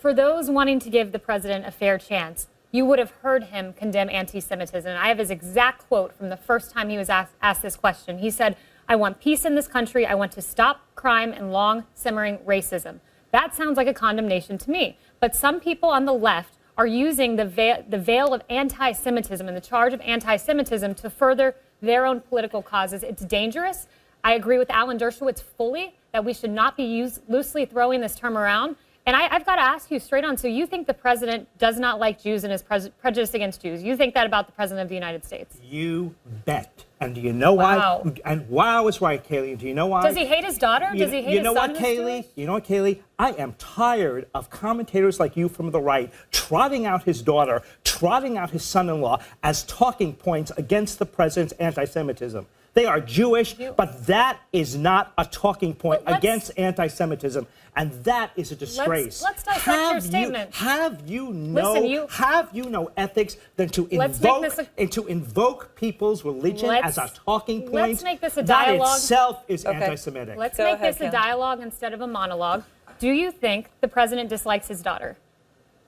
for those wanting to give the president a fair chance, you would have heard him condemn anti-Semitism. And I have his exact quote from the first time he was asked this question. He said, "I want peace in this country. I want to stop crime and long simmering racism." That sounds like a condemnation to me. But some people on the left are using the veil of anti-Semitism and the charge of anti-Semitism to further their own political causes. It's dangerous. I agree with Alan Dershowitz fully that we should not be loosely throwing this term around. And I've got to ask you straight on, so you think the president does not like Jews and is prejudiced against Jews? You think that about the president of the United States? You bet. And do you know why? And wow is right, Kayleigh. Do you know why? Does he hate his daughter? Does he hate his son? You know what, Kayleigh? I am tired of commentators like you from the right trotting out his daughter, trotting out his son-in-law as talking points against the president's anti-Semitism. They are Jewish, but that is not a talking point against anti-Semitism, and that is a disgrace. Let's dissect your statement. Have you no ethics than to invoke people's religion as a talking point? Let's make this a dialogue. That itself is anti-Semitic. Let's make this a dialogue instead of a monologue. Do you think the president dislikes his daughter?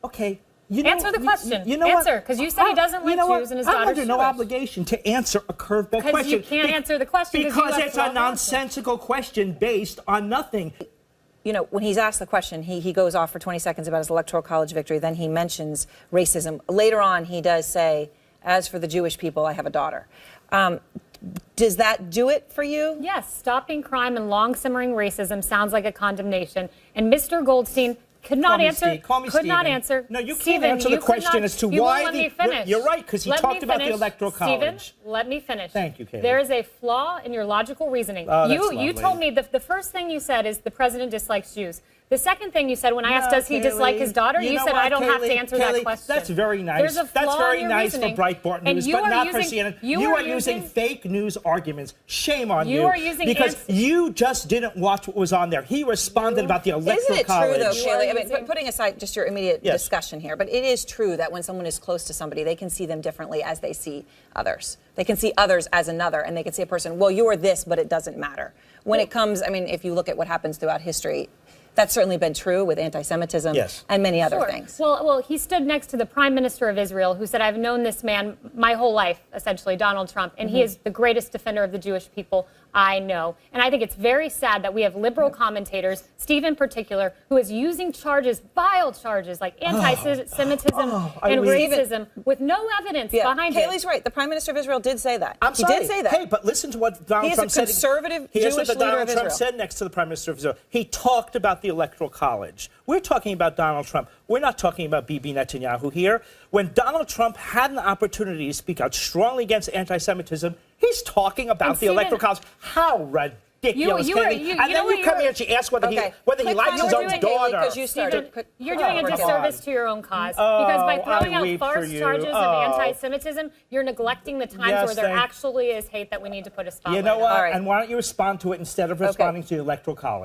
Okay. Answer the question. Answer, because you said he doesn't like Jews and his daughter's I'm under no obligation to answer a curveball question. Because you can't answer the question. Because it's a nonsensical question based on nothing. You know, when he's asked the question, he goes off for 20 seconds about his electoral college victory. Then he mentions racism. Later on, he does say, "As for the Jewish people, I have a daughter." Does that do it for you? Yes. Stopping crime and long simmering racism sounds like a condemnation. And Mr. Goldstein could not answer. Could not answer. No, you can't answer the question as to why You're right, because he talked about the electoral college. Stephen, let me finish. Thank you, Kayleigh. There is a flaw in your logical reasoning. You told me the first thing you said is the president dislikes Jews. The second thing you said when I asked, does he dislike his daughter? You said, I don't have to answer that question. That's very nice. That's very nice for Breitbart News, but not for CNN. You are using fake news arguments. Shame on you. Because you just didn't watch what was on there. He responded about the electoral college. Isn't it true, though, Kayleigh? I mean, putting aside just your immediate discussion here, but it is true that when someone is close to somebody, they can see them differently as they see others. They can see others as another, and they can see a person, well, you're this, but it doesn't matter. When it comes, I mean, if you look at what happens throughout history, that's certainly been true with anti-Semitism and many other things. Well, he stood next to the Prime Minister of Israel, who said, I've known this man my whole life, essentially, Donald Trump, and he is the greatest defender of the Jewish people I know. And I think it's very sad that we have liberal commentators, Steve in particular, who is using charges, vile charges, like anti-Semitism and racism, with no evidence behind it. Kayleigh's right. The Prime Minister of Israel did say that. He did say that. Hey, but listen to what Donald Trump said. He is a conservative Jewish leader of Israel. Donald Trump said next to the Prime Minister of Israel. He talked about the electoral college. We're talking about Donald Trump. We're not talking about Bibi Netanyahu here. When Donald Trump had an opportunity to speak out strongly against anti-Semitism, he's talking about the electoral college. How ridiculous, Kayleigh. And then you come here and she asks whether he likes his own daughter. You're doing a disservice to your own cause. Because by throwing out farce charges of anti-Semitism, you're neglecting the times where there actually is hate that we need to put a spotlight on. You know what? And why don't you respond to it instead of responding to the electoral college?